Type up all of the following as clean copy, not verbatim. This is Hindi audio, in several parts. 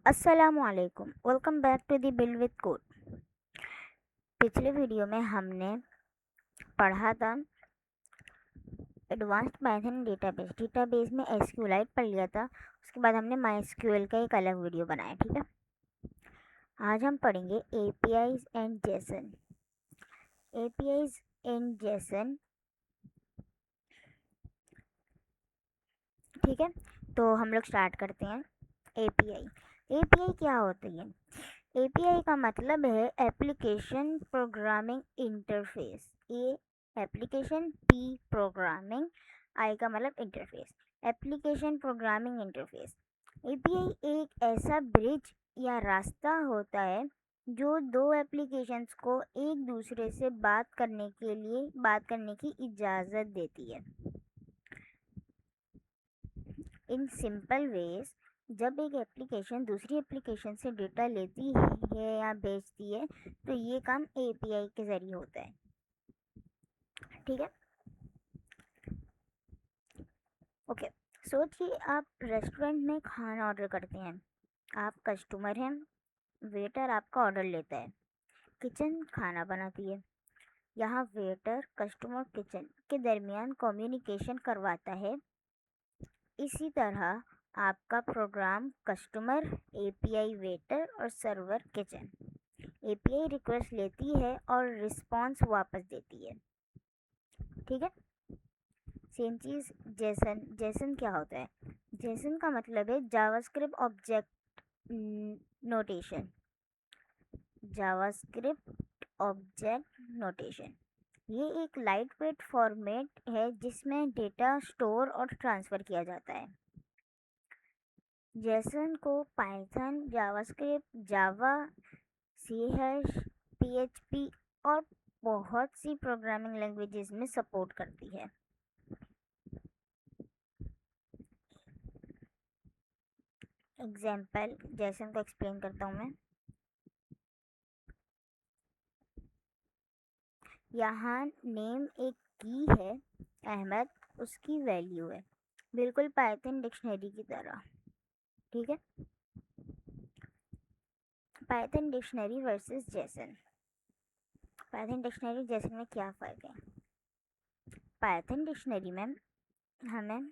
अस्सलामुअलैकुम, welcome back to the Build with Code. पिछले वीडियो में हमने पढ़ा था एडवांस्ड पाइथन डेटाबेस में एसक्यूएलाइट पढ़ लिया था। उसके बाद हमने माईएसक्यूएल का एक अलग वीडियो बनाया। ठीक है, आज हम पढ़ेंगे APIs and Jason. APIs and Jason, ठीक है। तो हम लोग स्टार्ट करते हैं। एपीआई क्या होती है? एपीआई का मतलब है एप्लीकेशन प्रोग्रामिंग इंटरफेस। ए एप्लीकेशन, पी प्रोग्रामिंग, आई का मतलब interface, application programming interface. API एक ऐसा ब्रिज या रास्ता होता है जो दो एप्लीकेशंस को एक दूसरे से बात करने की इजाज़त देती है। इन सिंपल वेज, जब एक एप्लीकेशन दूसरी एप्लीकेशन से डेटा लेती है या भेजती है तो ये काम एपीआई के ज़रिए होता है। ठीक है, ओके। सोचिए आप रेस्टोरेंट में खाना ऑर्डर करते हैं। आप कस्टमर हैं, वेटर आपका ऑर्डर लेता है, किचन खाना बनाती है। यहाँ वेटर कस्टमर किचन के दरमियान कम्युनिकेशन करवाता है। इसी तरह आपका प्रोग्राम कस्टमर, एपीआई वेटर और सर्वर किचन एपीआई रिक्वेस्ट लेती है और रिस्पॉन्स वापस देती है। ठीक है, सेम चीज़ जेसन क्या होता है? जेसन का मतलब है JavaScript object notation. JavaScript object notation ये एक लाइट वेट फॉर्मेट है जिसमें डेटा स्टोर और ट्रांसफ़र किया जाता है। जेसन को पाइथन, जावास्क्रिप्ट, जावा, सी हैश, पीएचपी और बहुत सी प्रोग्रामिंग लैंग्वेजेस में सपोर्ट करती है। एग्जाम्पल जेसन को एक्सप्लेन करता हूँ मैं। यहाँ नेम एक की है, अहमद उसकी वैल्यू है, बिल्कुल पाइथन डिक्शनरी की तरह। ठीक है, Python dictionary versus Jason. Python dictionary Jason में क्या फ़र्क है? पाइथन डिक्शनरी में हमें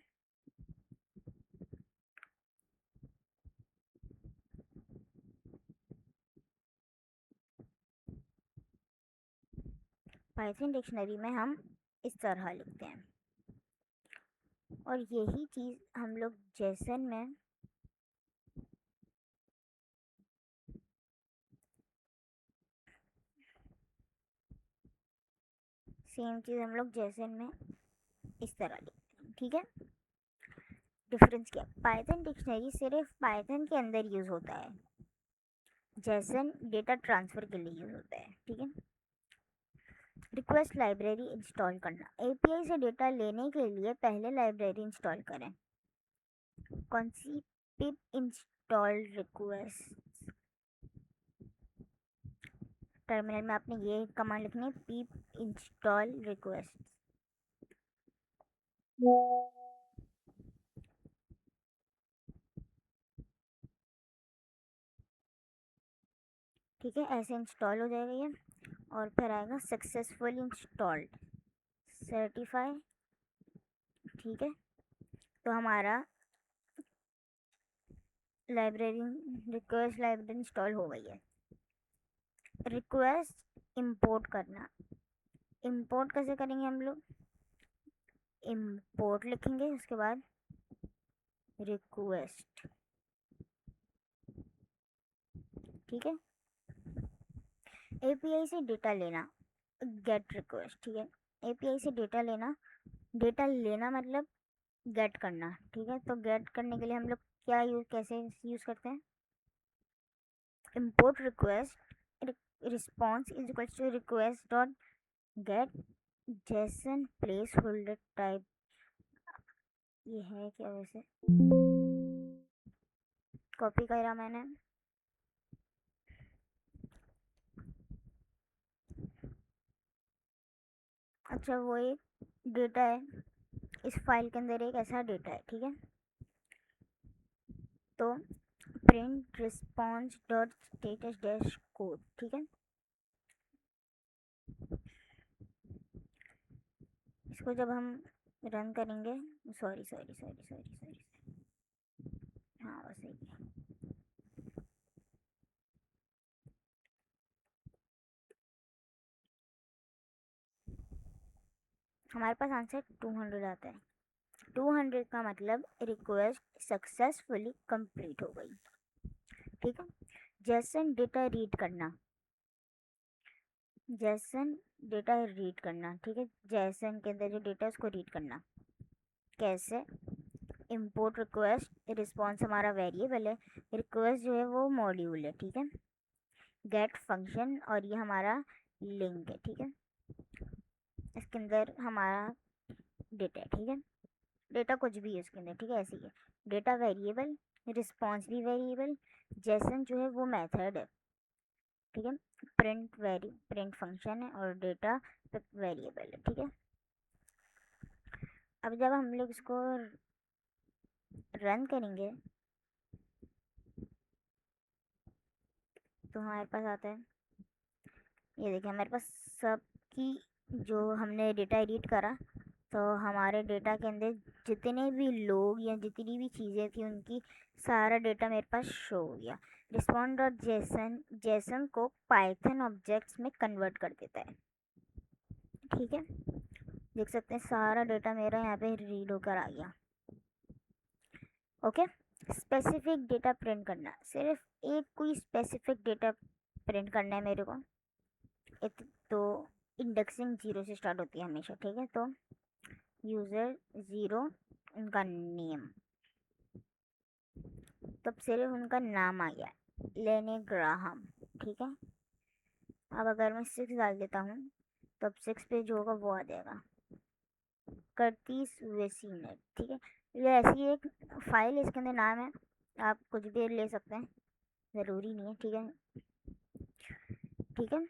पाइथन डिक्शनरी में हम इस तरह लिखते हैं और यही चीज़ हम लोग जेसन में इस तरह लिखते हैं। ठीक है, डिफरेंस क्या? पाइथन डिक्शनरी सिर्फ पाइथन के अंदर यूज़ होता है, जेसन डेटा ट्रांसफ़र के लिए यूज़ होता है। ठीक है, रिक्वेस्ट लाइब्रेरी इंस्टॉल करना। एपीआई से डेटा लेने के लिए पहले लाइब्रेरी इंस्टॉल करें। कौन सी? Pip install request. टर्मिनल में आपने ये कमांड लिखनी है, पिप इंस्टॉल रिक्वेस्ट। ठीक है, ऐसे इंस्टॉल हो जाएगा ये और फिर आएगा सक्सेसफुल इंस्टॉल्ड, सर्टिफाई। ठीक है, तो हमारा रिक्वेस्ट लाइब्रेरी इंस्टॉल हो गई है। रिक्वेस्ट इंपोर्ट करना। इंपोर्ट कैसे करेंगे हम लोग? इंपोर्ट लिखेंगे, उसके बाद रिक्वेस्ट। ठीक है, एपीआई से डेटा लेना, गेट रिक्वेस्ट। ठीक है, एपीआई से डेटा लेना मतलब गेट करना। ठीक है, तो गेट करने के लिए हम लोग कैसे यूज़ करते हैं? import request response is equals to request dot get json placeholder type। ये है क्या? वैसे कॉपी करा मैंने। अच्छा, वो एक डेटा है, इस फाइल के अंदर एक ऐसा डेटा है। ठीक है, तो print response dot status dash code, ठीक है। इसको जब हम रन करेंगे, sorry sorry sorry sorry sorry, हाँ बस यही है। हमारे पास आंसर 200 आता है। 200 का मतलब रिक्वेस्ट सक्सेसफुली कंप्लीट हो गई, ठीक है। जेसन डेटा रीड करना, जेसन डेटा रीड करना, ठीक है। जेसन के अंदर जो डेटा है उसको रीड करना कैसे? इंपोर्ट रिक्वेस्ट, रिस्पॉन्स हमारा वेरिएबल है, रिक्वेस्ट जो है वो मॉड्यूल है, ठीक है। गेट फंक्शन, और ये हमारा लिंक है, ठीक है। इसके अंदर हमारा डेटा है, ठीक है। डेटा कुछ भी है इसके अंदर, ठीक है, ऐसे ही है। डेटा वेरिएबल, रिस्पॉन्स भी वेरिएबल, जेसन जो है वो मेथड है, ठीक है। प्रिंट फंक्शन है और डेटा वेरिएबल है, ठीक है। अब जब हम लोग इसको रन करेंगे तो हमारे पास आता है, ये देखिए हमारे पास सबकी जो हमने डेटा एडिट करा, तो हमारे डेटा के अंदर जितने भी लोग या जितनी भी चीज़ें थी उनकी सारा डेटा मेरे पास शो हो गया। रिस्पॉन्ड डॉट जेसन, जेसन को पाइथन ऑब्जेक्ट्स में कन्वर्ट कर देता है, ठीक है। देख सकते हैं सारा डेटा मेरा यहाँ पे रीड होकर आ गया, ओके। स्पेसिफिक डेटा प्रिंट करना, सिर्फ एक कोई स्पेसिफिक डेटा प्रिंट करना है मेरे को। तो इंडेक्सिंग 0 से स्टार्ट होती है हमेशा, ठीक है। तो यूज़र 0, उनका नेम, तब सिर्फ उनका नाम आ गया, लेने ग्राहम, ठीक है। अब अगर मैं 6 डाल देता हूँ तो अब 6 पे जो होगा वो आ जाएगा, कर्टिस वेसिनेट, ठीक है। ये ऐसी एक फाइल है, इसके अंदर नाम है, आप कुछ भी ले सकते हैं, ज़रूरी नहीं है, ठीक है, ठीक है।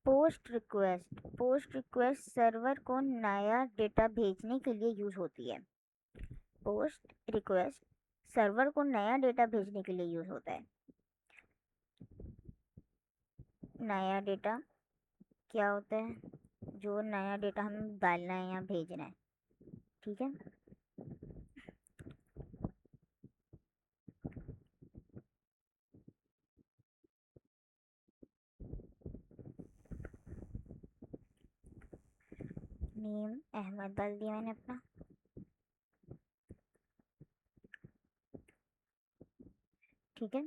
पोस्ट रिक्वेस्ट सर्वर को नया डेटा भेजने के लिए यूज़ होती है। पोस्ट रिक्वेस्ट सर्वर को नया डेटा भेजने के लिए यूज़ होता है। नया डेटा क्या होता है? जो नया डेटा हमें डालना है या भेजना है, ठीक है। नेम अहमद डाल दिया मैंने अपना, ठीक है।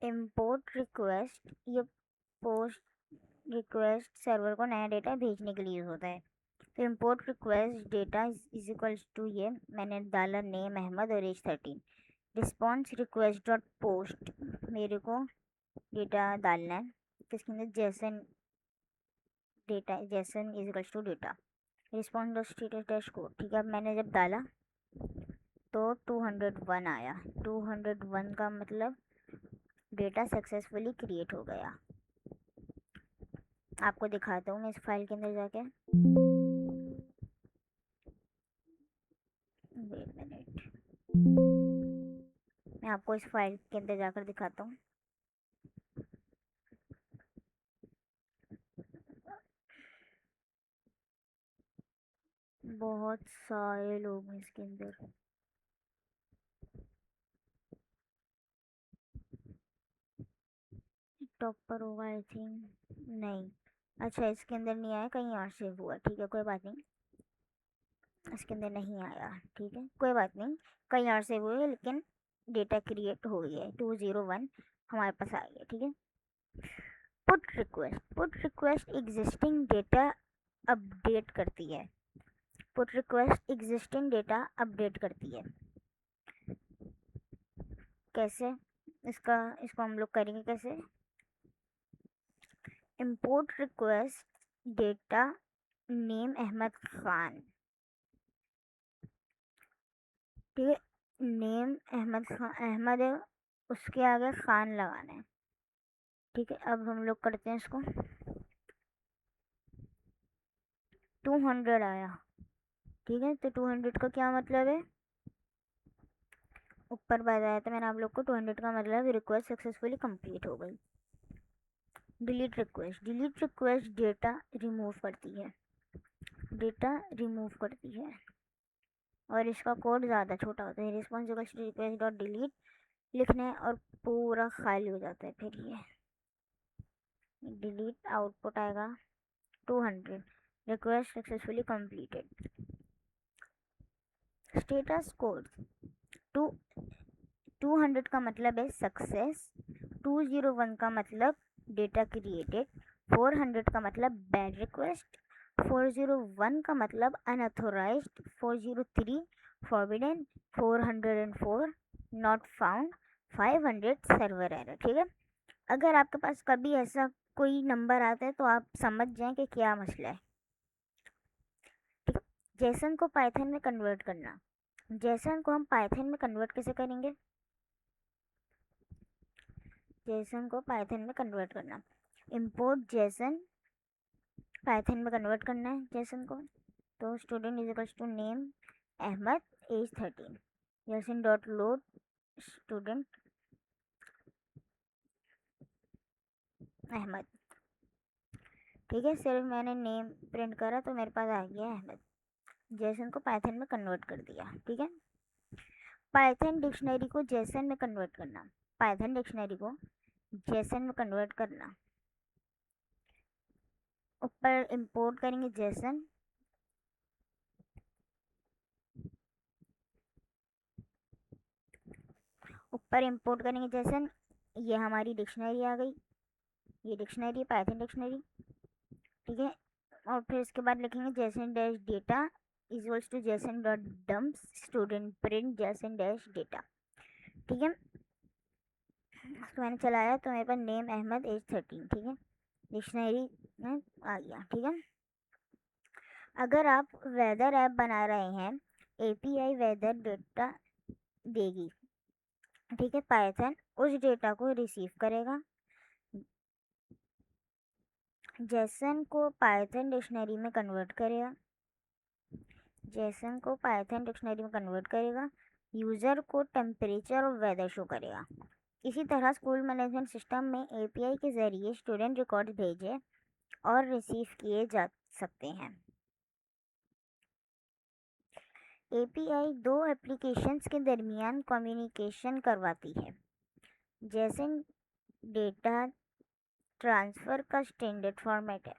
इंपोर्ट रिक्वेस्ट, ये पोस्ट रिक्वेस्ट सर्वर को नया डेटा भेजने के लिए यूज़ होता है। तो import request data is equals to, ये मैंने डाला नेम अहमद और age 13। Response request dot post, मेरे को डेटा डालना है, किसके अंदर? JSON data, JSON is equals to data, response dot status dash code, ठीक है। अब मैंने जब डाला तो 201 आया। 201 का मतलब डेटा सक्सेसफुली क्रिएट हो गया। आपको दिखाता हूँ मैं इस फाइल के अंदर जाके, वेट मिनट, मैं आपको इस फाइल के अंदर जाकर दिखाता हूँ। बहुत सारे लोग हैं इसके अंदर, टॉप पर होगा आई थिंक, नहीं, अच्छा इसके अंदर नहीं आया, कहीं और सेव हुआ, ठीक है, कोई बात नहीं, इसके अंदर नहीं आया, ठीक है, कोई बात नहीं, कहीं और सेव हुआ, लेकिन डेटा क्रिएट हो गया है, 201 हमारे पास आ गया, ठीक है। Put request existing data update करती है। Put request existing data update करती है, कैसे? इसको हम लोग करेंगे कैसे? Import request data name Ahmad Khan, ठीक है। नेम अहमद खान, अहमद है, उसके आगे खान लगाना है, ठीक है। अब हम लोग करते हैं इसको, 200 आया, ठीक है। तो 200 का क्या मतलब है, ऊपर बताया था मैंने आप लोग को, 200 का मतलब रिक्वेस्ट सक्सेसफुली कंप्लीट हो गई। डिलीट रिक्वेस्ट डेटा रिमूव करती है, और इसका कोड ज़्यादा छोटा होता है। रिस्पॉन्सिबल रिक्वेस्ट डॉट डिलीट लिखने और पूरा खाली हो जाता है। फिर ये डिलीट आउटपुट आएगा 200, request successfully completed. Status code 200 का मतलब है सक्सेस, 201 का मतलब डेटा क्रिएटेड, 400 का मतलब बैड रिक्वेस्ट, 401 का मतलब unauthorised, 403 forbidden, 404 not found, 500 server error. ठीक है, अगर आपके पास कभी ऐसा कोई नंबर आता है तो आप समझ जाएं कि क्या मसला है। ठीक है, जेसन को पाइथन में कन्वर्ट करना। जेसन को हम पाइथन में कन्वर्ट कैसे करेंगे, जेसन को पाइथन में कन्वर्ट करना, इंपोर्ट जेसन, पाइथन में कन्वर्ट करना है जेसन को। तो student is equals to name Ahmad age 13, JSON dot load student Ahmad. ठीक है, सिर्फ मैंने नेम प्रिंट करा तो मेरे पास आ गया अहमद। जेसन को पाइथन में कन्वर्ट कर दिया। ठीक है, पाइथन डिक्शनरी को जेसन में कन्वर्ट करना, पाइथन डिक्शनरी को जेसन में कन्वर्ट करना। ऊपर इंपोर्ट करेंगे जेसन, ऊपर इंपोर्ट करेंगे जेसन, ये हमारी डिक्शनरी आ गई, ये डिक्शनरी पाइथन डिक्शनरी। ठीक है, और फिर इसके बाद लिखेंगे JSON dash data equals to JSON dot dumps student print JSON dash data. ठीक है, तो मैंने चलाया तो मेरे पास नेम अहमद एज 13, ठीक है, डिक्शनरी में आ गया। ठीक है, अगर आप वेदर ऐप बना रहे हैं, एपीआई वेदर डेटा देगी। ठीक है, पाइथन उस डेटा को रिसीव करेगा, जेसन को पाइथन डिक्शनरी में कन्वर्ट करेगा, जेसन को पाइथन डिक्शनरी में कन्वर्ट करेगा, यूज़र को टेम्परेचर और वेदर शो करेगा। इसी तरह स्कूल मैनेजमेंट सिस्टम में एपीआई के ज़रिए स्टूडेंट रिकॉर्ड भेजे और रिसीव किए जा सकते हैं। एपीआई दो एप्लीकेशंस के दरमियान कम्युनिकेशन करवाती है। जैसे डेटा ट्रांसफ़र का स्टैंडर्ड फॉर्मेट है।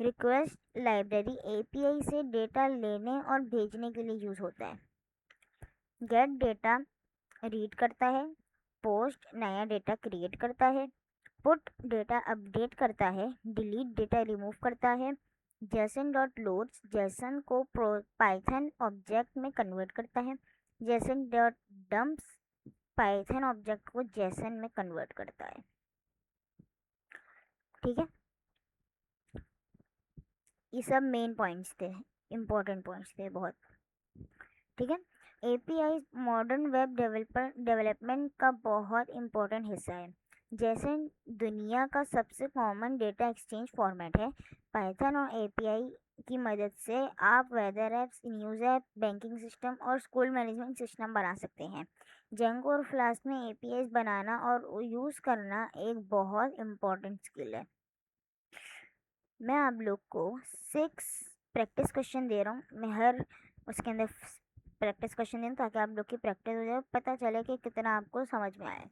रिक्वेस्ट लाइब्रेरी एपीआई से डेटा लेने और भेजने के लिए यूज़ होता है। गेट डेटा रीड करता है, पोस्ट नया डेटा क्रिएट करता है, पुट डेटा अपडेट करता है, डिलीट डेटा रिमूव करता है। जेसन डॉट लोड्स जेसन को पाइथन ऑब्जेक्ट में कन्वर्ट करता है। Jason dot dumps Python object को जेसन में कन्वर्ट करता है। ठीक है, ये सब मेन पॉइंट्स थे, इम्पोर्टेंट पॉइंट्स थे बहुत। ठीक है, एपीआई मॉडर्न वेब डेवलपमेंट का बहुत इम्पोर्टेंट हिस्सा है। जैसे दुनिया का सबसे कॉमन डेटा एक्सचेंज फॉर्मेट है, पाइथन और एपीआई की मदद से आप weather apps, news app, banking system और स्कूल मैनेजमेंट सिस्टम बना सकते हैं। जेंगो और फ्लास्क में एपीआईज बनाना और यूज़ करना एक बहुत इम्पोर्टेंट स्किल है। मैं आप लोग को 6 प्रैक्टिस क्वेश्चन दे रहा हूँ, मैं हर उसके अंदर प्रैक्टिस क्वेश्चन दें ताकि आप लोग की प्रैक्टिस हो जाए, पता चले कि कितना आपको समझ में आए।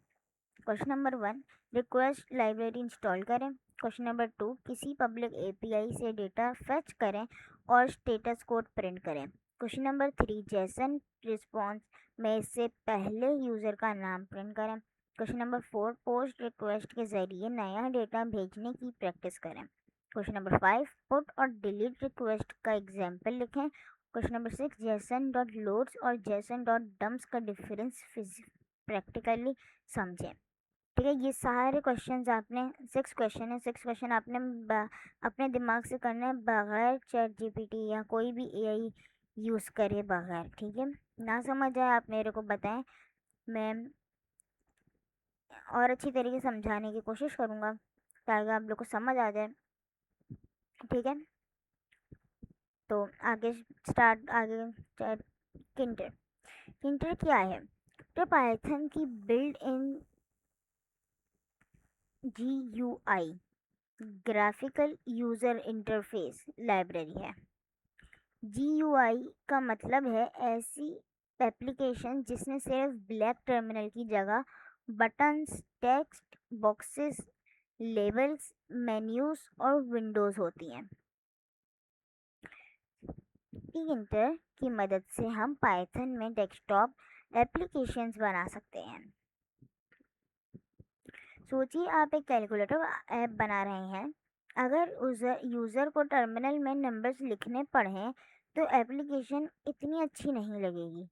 Question number 1, request library install करें। क्वेश्चन नंबर 2, किसी पब्लिक एपीआई से डेटा फेच करें और स्टेटस कोड प्रिंट करें। क्वेश्चन नंबर 3, जेसन रिस्पॉन्स में से पहले यूज़र का नाम प्रिंट करें। क्वेश्चन नंबर 4, पोस्ट रिक्वेस्ट के ज़रिए नया डेटा भेजने की प्रैक्टिस करें। क्वेश्चन नंबर 5, पुट और डिलीट रिक्वेस्ट का एग्जाम्पल लिखें। Question number 6, Jason dot loads और जेसन डॉट डम्प्स का डिफरेंस प्रैक्टिकली समझें। ठीक है, ये सारे क्वेश्चंस आपने 6 क्वेश्चन है, 6 क्वेश्चन आपने अपने दिमाग से करना है, बगैर चैट जीपीटी या कोई भी एआई यूज़ करे बगैर। ठीक है, ना समझ आए आप मेरे को बताएं, मैं और अच्छी तरीके से समझाने की कोशिश करूँगा ताकि आप लोग को समझ आ जाए। ठीक है, तो आगे स्टार्ट आगे किंटर किंटर क्या है? तो पाइथन की build in GUI graphical user interface library है। GUI का मतलब है ऐसी एप्लीकेशन जिसमें सिर्फ ब्लैक टर्मिनल की जगह buttons, text boxes, labels, menus और विंडोज होती हैं। इंटर की मदद से हम पाइथन में डेस्कटॉप एप्लीकेशंस बना सकते हैं। सोचिए आप एक कैलकुलेटर ऐप बना रहे हैं। अगर यूज़र को टर्मिनल में नंबर्स लिखने पड़े तो एप्लीकेशन इतनी अच्छी नहीं लगेगी,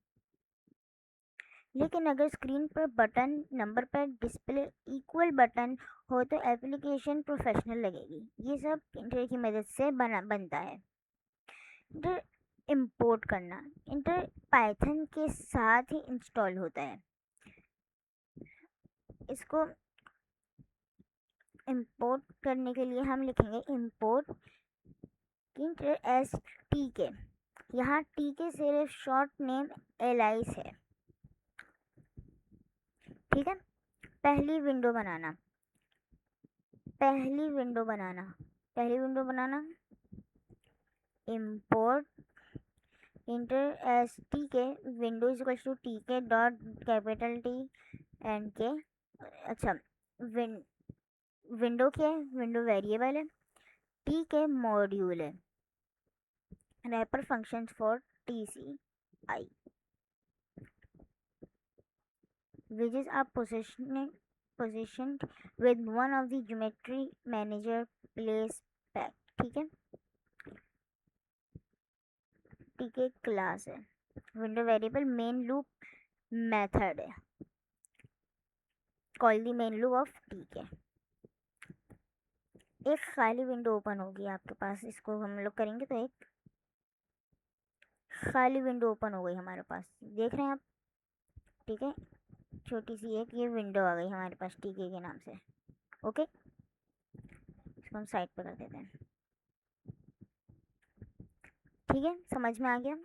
लेकिन अगर स्क्रीन पर बटन नंबर पर डिस्प्ले इक्वल बटन हो तो एप्लीकेशन प्रोफेशनल लगेगी। ये सब इंटर की मदद से बनता है। इंटर इंपोर्ट करना, इंटर पाइथन के साथ ही इंस्टॉल होता है। इसको इंपोर्ट करने के लिए हम लिखेंगे इंपोर्ट इंटर एस टी के। यहाँ टी के सिर्फ शॉर्ट नेम एलाइस है, ठीक है। पहली विंडो बनाना import inter as T K window is equal to T K dot capital T and K. अच्छा, विंडो क्या है? विंडो वेरिएबल है। टी के मॉड्यूल है, wrapper functions for TCI, widgets are positioned with one of the geometry manager place pack, ठीक है। ठीक है, क्लास है। Window variable main loop method है, call the main loop off, ठीक है। एक खाली विंडो ओपन होगी आपके पास, इसको हम लोग करेंगे तो एक खाली विंडो ओपन हो गई हमारे पास, देख रहे हैं आप, ठीक है। छोटी सी एक ये विंडो आ गई हमारे पास टीके के नाम से। ओके, इसको हम साइड पर कर देते हैं, ठीक है। समझ में आ गया?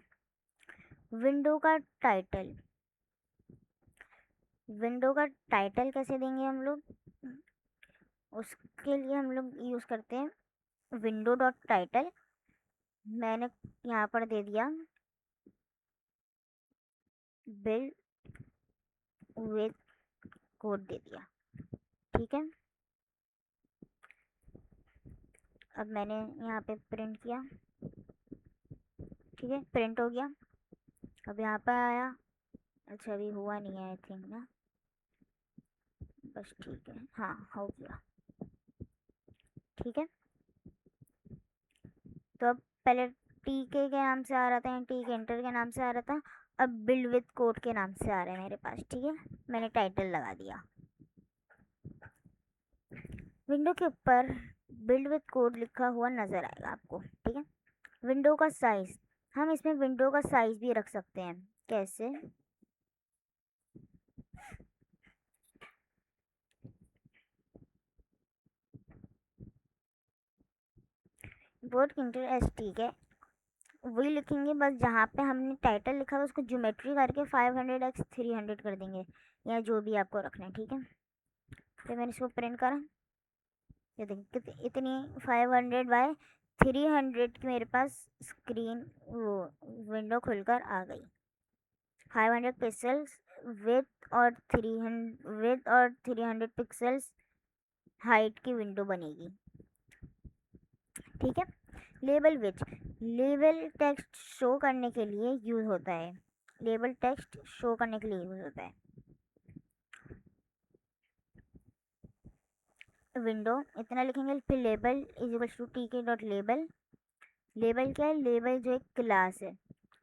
विंडो का टाइटल कैसे देंगे हम लोग? उसके लिए हम लोग यूज़ करते हैं विंडो डॉट टाइटल। मैंने यहाँ पर दे दिया बिल्ड विथ कोड दे दिया, ठीक है। अब मैंने यहाँ पे प्रिंट किया, ठीक है, प्रिंट हो गया। अब यहाँ पर आया, अच्छा अभी हुआ नहीं है आई थिंक ना, बस ठीक है, हाँ हो गया, ठीक है। तो अब पहले टीके के नाम से आ रहा था, टीके इंटर के नाम से आ रहा था, अब बिल्ड विथ कोड के नाम से आ रहा है मेरे पास, ठीक है। मैंने टाइटल लगा दिया। विंडो के ऊपर बिल्ड विथ कोड लिखा हुआ नज़र आएगा आपको, ठीक है। विंडो का साइज़, हम इसमें विंडो का साइज़ भी रख सकते हैं। कैसे? बोर्ड इंटर एस, ठीक है, वही लिखेंगे, बस जहाँ पे हमने टाइटल लिखा था उसको ज्योमेट्री करके 500x 300 कर देंगे, या जो भी आपको रखना है, ठीक है। फिर मैंने इसको प्रिंट करा, ये देखिए इतनी 500/300 की मेरे पास स्क्रीन वो विंडो खुलकर आ गई। 500 पिक्सल्स विथ और 300 पिक्सल्स हाइट की विंडो बनेगी, ठीक है। लेबल विच, लेबल टेक्स्ट शो करने के लिए यूज़ होता है, लेबल टेक्स्ट शो करने के लिए यूज़ होता है। विंडो इतना लिखेंगे, फिर label is equal to T K dot label. Label क्या है? लेबल जो एक क्लास है,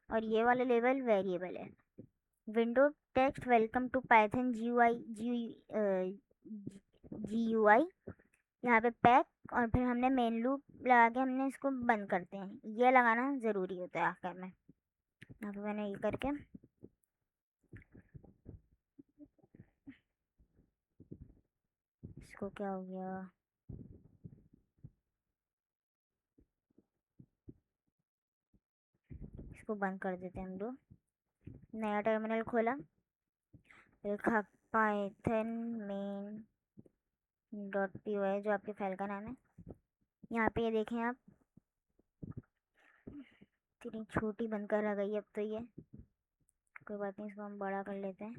और ये वाला लेबल वेरिएबल है। Window text welcome to Python GUI, यहाँ पे पैक, और फिर हमने मेन लूप लगा के हमने इसको बंद करते हैं, ये लगाना ज़रूरी होता है आखिर में। यहाँ पे मैंने ये करके, इसको क्या हो गया, इसको बंद कर देते हैं हम लोग। नया टर्मिनल खोला, लिखा Python main dot P Y, जो आपकी फाइल का नाम है। यहाँ पे ये देखें आप, इतनी छोटी बनकर आ गई अब तो ये। कोई बात नहीं, इसको हम बड़ा कर लेते हैं।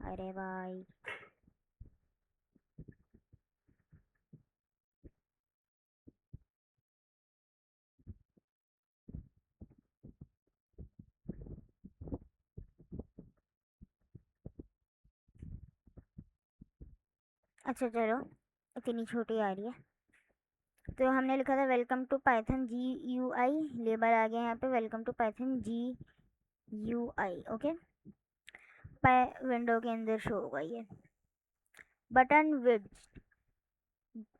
अरे भाई, अच्छा चलो, इतनी छोटी आ रही है। तो हमने लिखा था welcome to Python GUI, label आ गया यहाँ पे welcome to Python GUI। Okay, window के अंदर शो होगा ये। बटन विड्थ,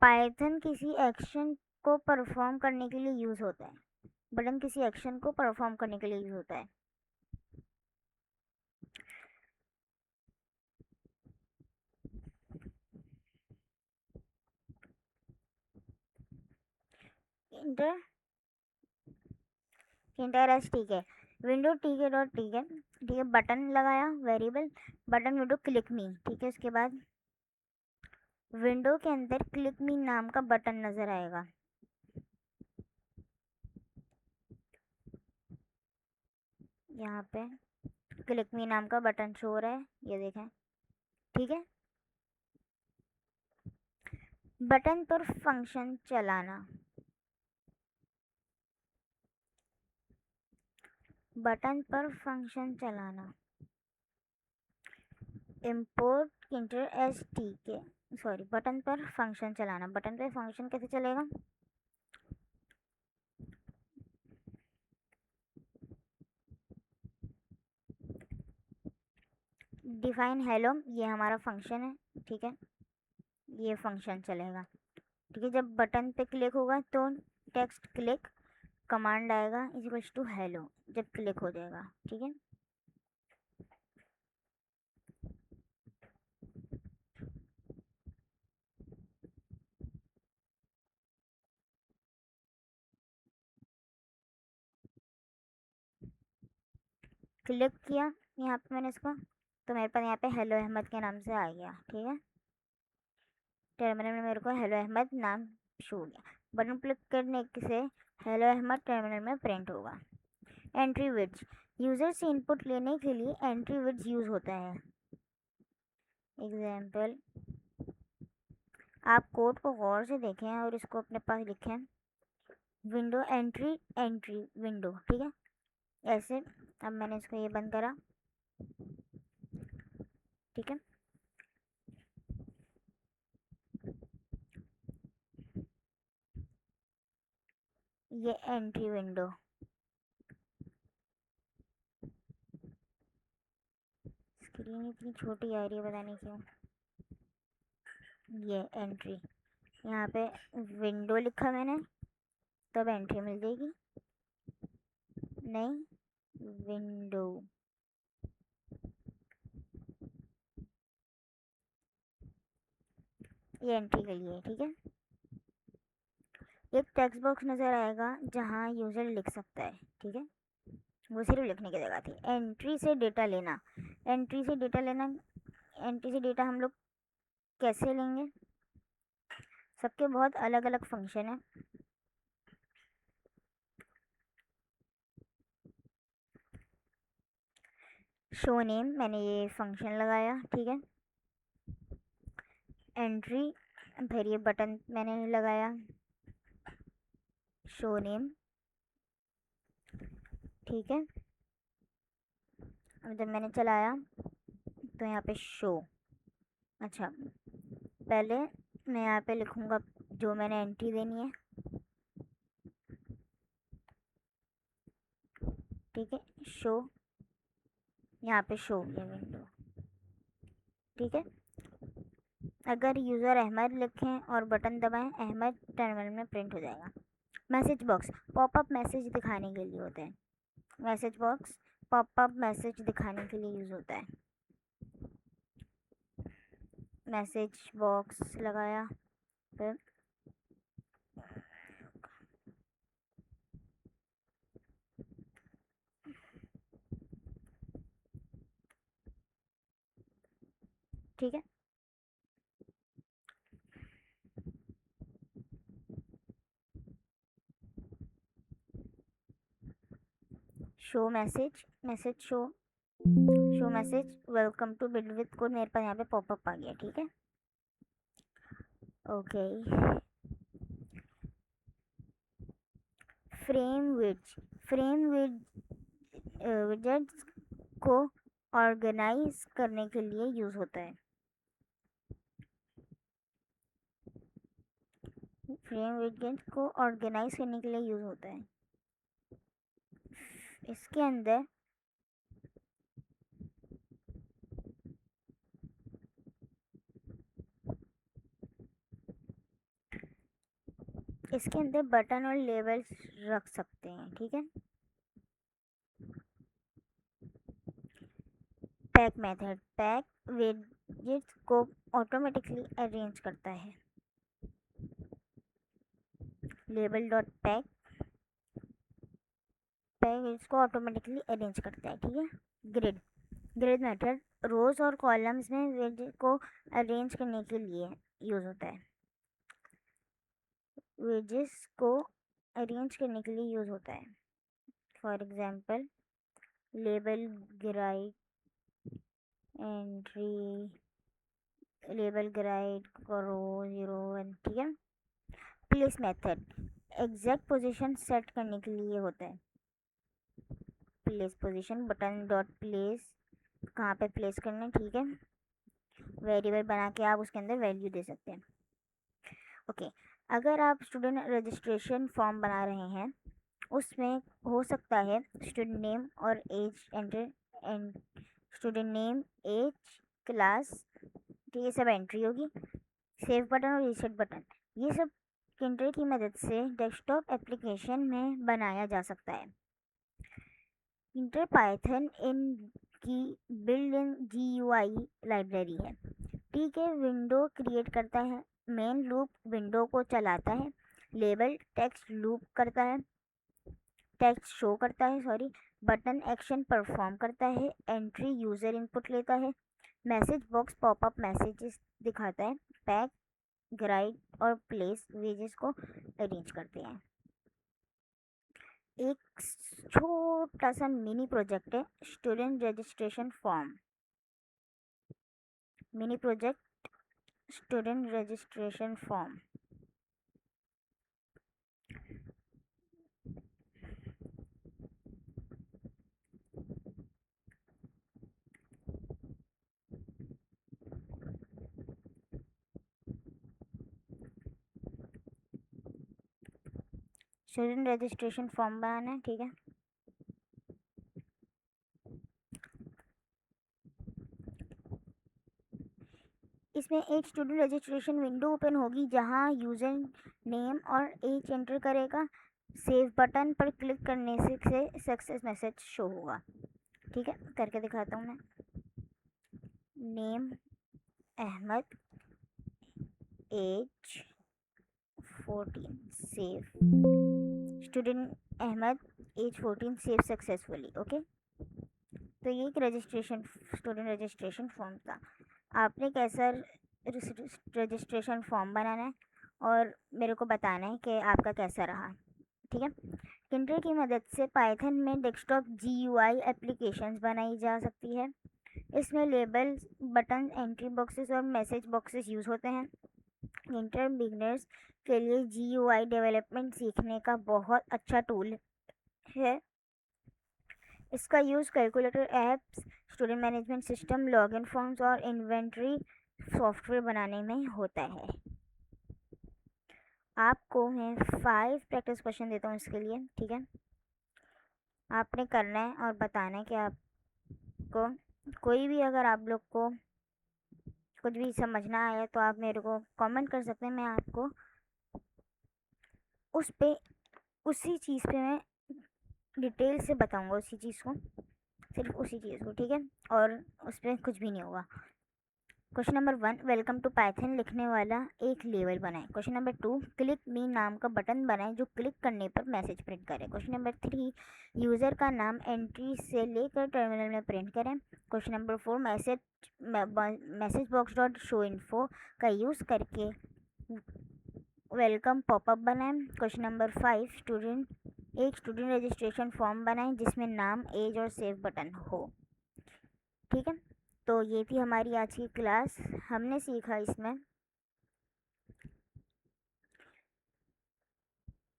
पाइथन किसी एक्शन को परफॉर्म करने के लिए यूज़ होता है। बटन किसी एक्शन को परफॉर्म करने के लिए यूज़ होता है। इंटर इंटर ठीक है, विंडो ठीक है डॉट ठीक है, ठीक है। बटन लगाया वेरिएबल, बटन विंडो क्लिक मी, ठीक है। उसके बाद विंडो के अंदर क्लिक मी नाम का बटन नज़र आएगा। यहाँ पे क्लिक मी नाम का बटन शो हो रहा है, ये देखें, ठीक है। बटन पर फंक्शन चलाना, बटन पर फंक्शन चलाना, इम्पोर्ट इंटर एस टी के, सॉरी, बटन पर फंक्शन चलाना। बटन पे फंक्शन कैसे चलेगा? डिफाइन हेलो, ये हमारा फंक्शन है, ठीक है। ये फंक्शन चलेगा, ठीक है। जब बटन पे क्लिक होगा तो टेक्स्ट क्लिक कमांड आएगा इक्वल्स टू हेलो, जब क्लिक हो जाएगा, ठीक है। क्लिक किया यहाँ पे मैंने इसको, तो मेरे पास यहाँ पे हेलो अहमद के नाम से आ गया, ठीक है। टर्मिनल में मेरे को हेलो अहमद नाम शो हो गया। बटन क्लिक करने से हेलो अहमद टर्मिनल में प्रिंट होगा। एंट्री विड्थ, यूज़र से इनपुट लेने के लिए एंट्री विड्थ यूज़ होता है। एग्जाम्पल, आप कोड को गौर से देखें और इसको अपने पास लिखें, विंडो एंट्री एंट्री विंडो, ठीक है। ऐसे, अब मैंने इसको ये बंद करा, ठीक है। ये एंट्री विंडो, स्क्रीन इतनी छोटी आ रही है, पता नहीं क्यों। ये एंट्री, यहाँ पे विंडो लिखा मैंने, तब एंट्री मिल जाएगी, नहीं विंडो। ये एंट्री के लिए, ठीक है। एक टेक्स्ट बॉक्स नज़र आएगा जहाँ यूज़र लिख सकता है, ठीक है। वो सिर्फ लिखने की जगह थी। एंट्री से डेटा लेना, एंट्री से डेटा लेना, एंट्री से डेटा हम लोग कैसे लेंगे? सबके बहुत अलग अलग फंक्शन है। शो नेम, मैंने ये फंक्शन लगाया, ठीक है। एंट्री, फिर ये बटन मैंने लगाया, शो नेम, ठीक है। अब जब मैंने चलाया तो यहाँ पे शो, अच्छा, पहले मैं यहाँ पे लिखूँगा जो मैंने एंट्री देनी है, ठीक है। शो, यहाँ पे शो ये विंडो, ठीक है। अगर यूज़र अहमद लिखें और बटन दबाएं, अहमद टर्मिनल में प्रिंट हो जाएगा। मैसेज बॉक्स, पॉपअप मैसेज दिखाने के लिए होता है। मैसेज बॉक्स पॉपअप मैसेज दिखाने के लिए यूज़ होता है। मैसेज बॉक्स लगाया, फिर ठीक है। Show message, message show, show message welcome to Build with Code, मेरे पास यहाँ पे पॉपअप आ गया। ठीक है, ओके। फ्रेम विजेट्स को ऑर्गेनाइज करने के लिए यूज होता है। फ्रेम विजेट्स को ऑर्गेनाइज करने के लिए यूज होता है। इसके अंदर बटन और लेबल्स रख सकते हैं। ठीक है। पैक मेथड, पैक विजेट्स को ऑटोमेटिकली अरेंज करता है। लेबल डॉट पैक इसको ऑटोमेटिकली अरेंज करता है। ठीक है। ग्रिड मेथड रोज और कॉलम्स में विजेट को अरेंज करने के लिए यूज होता है। वेजेस को अरेंज करने के लिए यूज होता है। For example label grid entry, label grid करो 0 1। ठीक है। Place method exact position set करने के लिए होता है। Place position button dot place, कहाँ पे प्लेस करना है। ठीक है। वेरिएबल बना के आप उसके अंदर वैल्यू दे सकते हैं। ओके। अगर आप स्टूडेंट रजिस्ट्रेशन फॉर्म बना रहे हैं, उसमें हो सकता है स्टूडेंट नेम और age enter and student name, age, class, ठीक है, सब एंट्री होगी। सेव बटन और रीसेट बटन, ये सब किंडर की मदद से डेस्कटॉप एप्लीकेशन में बनाया जा सकता है। किंडर पाइथन इन की बिल्ड इन GUI लाइब्रेरी है। ठीक है। विंडो क्रिएट करता है, मेन लूप विंडो को चलाता है, लेबल टेक्स्ट लूप करता है, टेक्स्ट शो करता है, सॉरी, बटन एक्शन परफॉर्म करता है, एंट्री यूज़र इनपुट लेता है, मैसेज बॉक्स पॉपअप मैसेजेस दिखाता है, पैक, ग्राइड और प्लेस वेजेस को अरेंज करते हैं। एक छोटा सा मिनी प्रोजेक्ट है student registration form. Mini project student registration form. Student registration form बनाना है। ठीक है। इसमें एक स्टूडेंट रजिस्ट्रेशन विंडो ओपन होगी जहां यूज़र नेम और एज एंटर करेगा। सेव बटन पर क्लिक करने से सक्सेस मैसेज शो होगा। ठीक है, करके दिखाता हूँ मैं। Name Ahmad, age 14, save. Student Ahmad, age 14, save successfully. Okay, तो ये एक स्टूडेंट रजिस्ट्रेशन फॉर्म था। आपने कैसा रजिस्ट्रेशन फॉर्म बनाना है और मेरे को बताना है कि आपका कैसा रहा। ठीक है। किंडर की मदद से पाइथन में डेस्कटॉप GUI एप्लीकेशंस बनाई जा सकती है। इसमें लेबल, बटन, एंट्री बॉक्सेस और मैसेज बॉक्सेस यूज़ होते हैं। किंडर बिगनर्स के लिए GUI डेवलपमेंट सीखने का बहुत अच्छा टूल है। इसका use calculator apps, student management system, login forms और इन्वेंट्री सॉफ्टवेयर बनाने में होता है। आपको मैं 5 प्रैक्टिस क्वेश्चन देता हूँ इसके लिए। ठीक है, आपने करना है और बताना है कि आपको कोई भी, अगर आप लोग को कुछ भी समझ ना आया तो आप मेरे को कमेंट कर सकते हैं। मैं आपको उसी चीज़ पे मैं डिटेल से बताऊंगा, उसी चीज़ को, सिर्फ उसी चीज़ को। ठीक है, और उस पर कुछ भी नहीं होगा। Question number 1, welcome to Python लिखने वाला एक लेबल बनाएं। क्वेश्चन नंबर 2, क्लिक मी नाम का बटन बनाएं जो क्लिक करने पर मैसेज प्रिंट करे। क्वेश्चन नंबर 3, यूज़र का नाम एंट्री से लेकर टर्मिनल में प्रिंट करें। Question number 4, message box dot show info का यूज़ करके वेलकम पॉपअप बनाएं। Question number 5, student registration form बनाएं जिसमें नाम, एज और सेव बटन हो। ठीक है, तो ये थी हमारी आज की क्लास। हमने सीखा इसमें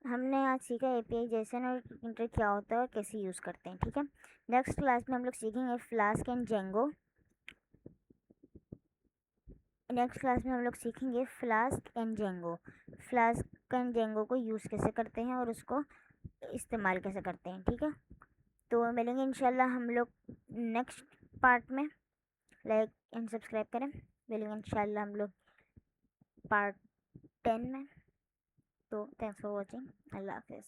हमने आज सीखा एपीआई जेसन और इंटर क्या होता है और कैसे यूज़ करते हैं। ठीक है, नेक्स्ट क्लास में हम लोग सीखेंगे flask and Django. Flask and Django को यूज़ कैसे करते हैं और उसको इस्तेमाल कैसे करते हैं। ठीक है, तो मिलेंगे इंशाल्लाह हम लोग नेक्स्ट पार्ट में। लाइक एंड सब्सक्राइब करें। मिलेंगे इंशाल्लाह हम लोग पार्ट 10 में। तो थैंक्स फॉर वॉचिंग। अल्लाह हाफिज़।